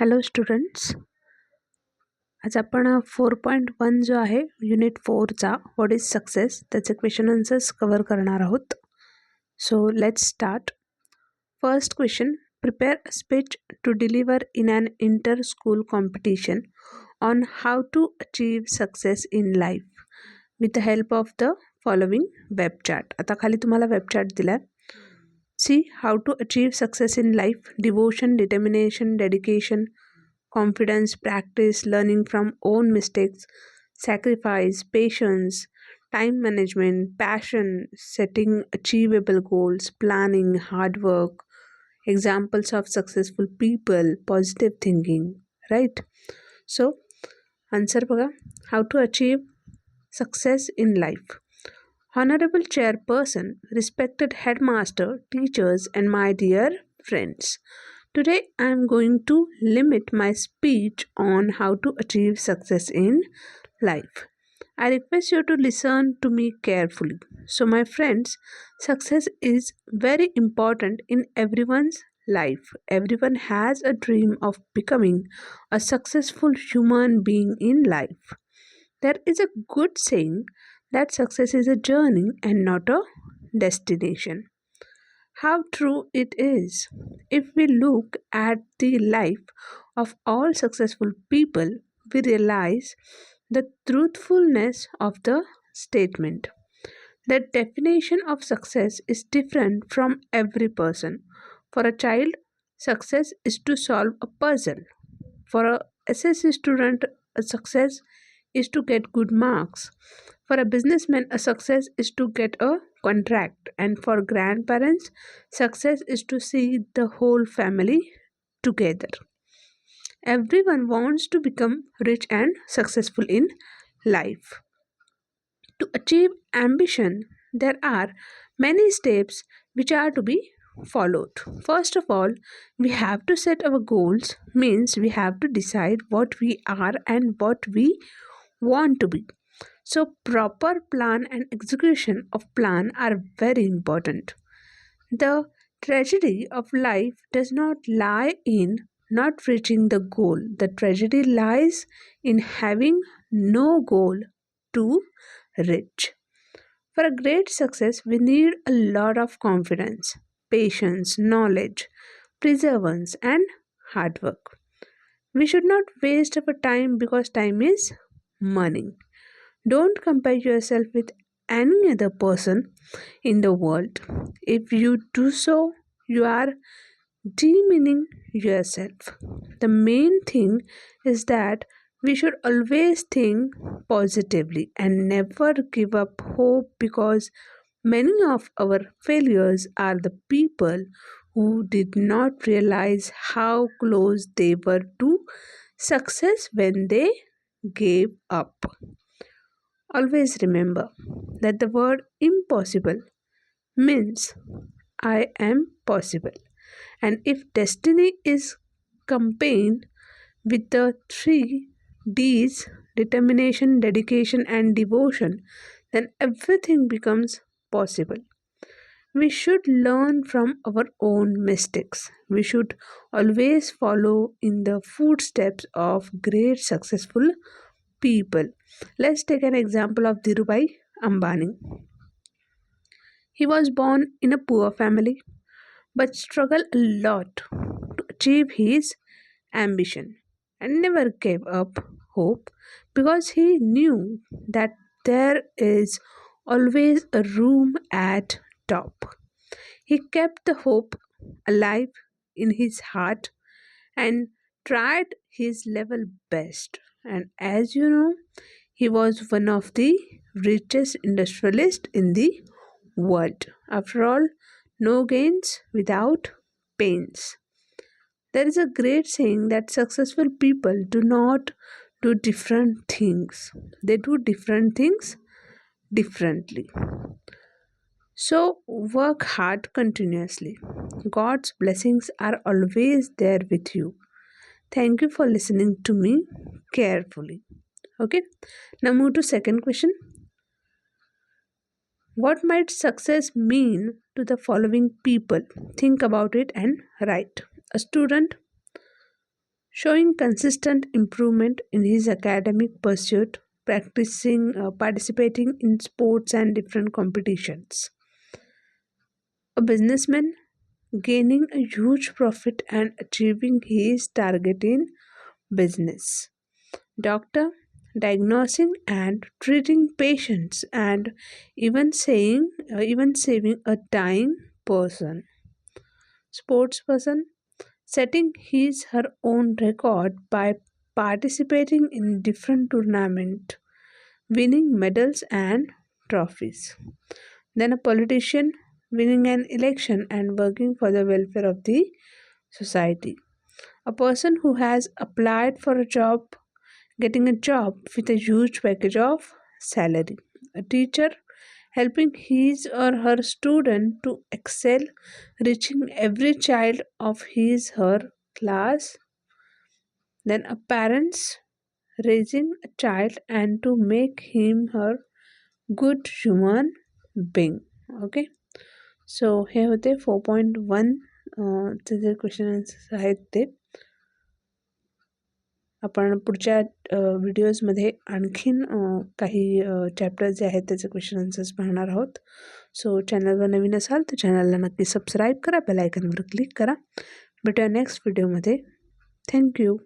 Hello students. आज आपण 4.1 जो आहे युनिट 4चा व्हॉट इज सक्सेस त्याचे क्वेश्चन आन्सर्स कव्हर करणार आहोत. So let's start. First question, prepare a speech to deliver in an inter school competition on how to achieve success in life with the help of the following web chat. आता खाली तुम्हाला web chat दिला आहे. See how to achieve success in life: devotion, determination, dedication, confidence, practice, learning from own mistakes, sacrifice, patience, time management, passion, setting achievable goals, planning, hard work, examples of successful people, positive thinking, right? So answer बघा, how to achieve success in life. Honorable Chairperson, respected headmaster, teachers, and my dear friends. Today I am going to limit my speech on how to achieve success in life. I request you to listen to me carefully. So, my friends, success is very important in everyone's life. Everyone has a dream of becoming a successful human being in life. There is a good saying that success is a journey and not a destination. How true it is! If we look at the life of all successful people, we realize the truthfulness of the statement. The definition of success is different from every person. For a child, success is to solve a puzzle. For a SSC student, a success is to get good marks. For a businessman, a success is to get a contract. And for grandparents, success is to see the whole family together. Everyone wants to become rich and successful in life. To achieve ambition, there are many steps which are to be followed. First of all, we have to set our goals, means we have to decide what we are and what we want to be. So proper plan and execution of plan are very important. The tragedy of life does not lie in not reaching the goal. The tragedy lies in having no goal to reach. For a great success, we need a lot of confidence, patience, knowledge, perseverance, and hard work. We should not waste our time because time is money. Don't compare yourself with any other person in the world. If you do so, you are demeaning yourself. The main thing is that we should always think positively and never give up hope, because many of our failures are the people who did not realize how close they were to success when they gave up. Always remember that the word impossible means I am possible. And if destiny is campaigned with the three D's, determination, dedication, and devotion, then everything becomes possible. We should learn from our own mistakes. We should always follow in the footsteps of great successful people. Let's take an example of Dhirubhai Ambani. He was born in a poor family but struggled a lot to achieve his ambition and never gave up hope, because he knew that there is always a room at top. He kept the hope alive in his heart and tried his level best. And as you know, he was one of the richest industrialists in the world. After all, no gains without pains. There is a great saying that successful people do not do different things, they do different things differently. So, work hard continuously. God's blessings are always there with you. Thank you for listening to me carefully. Okay, now move to second question. What might success mean to the following people? Think about it and write. A student, showing consistent improvement in his academic pursuit, participating in sports and different competitions. A businessman gaining a huge profit and achieving his target in business. Doctor diagnosing and treating patients and even saving a dying person. Sportsperson setting his her own record by participating in different tournaments, winning medals and trophies. Then a politician winning an election and working for the welfare of the society. A person who has applied for a job, getting a job with a huge package of salary. A teacher helping his or her student to excel, reaching every child of his her class. Then a parents raising a child and to make him her good human being. Okay, so हे होते 4.1 चे जे question answers आहेत ते. आपण पुढच्या व्हिडिओजमध्ये आणखीन काही chapters जे आहेत त्याचे क्वेश्चन आन्सर्स पाहणार आहोत. सो चॅनलवर नवीन असाल तर चॅनलला नक्की सबस्क्राईब करा, बेल आयकॉनवर क्लिक करा. भेटूया नेक्स्ट व्हिडिओमध्ये. थँक्यू.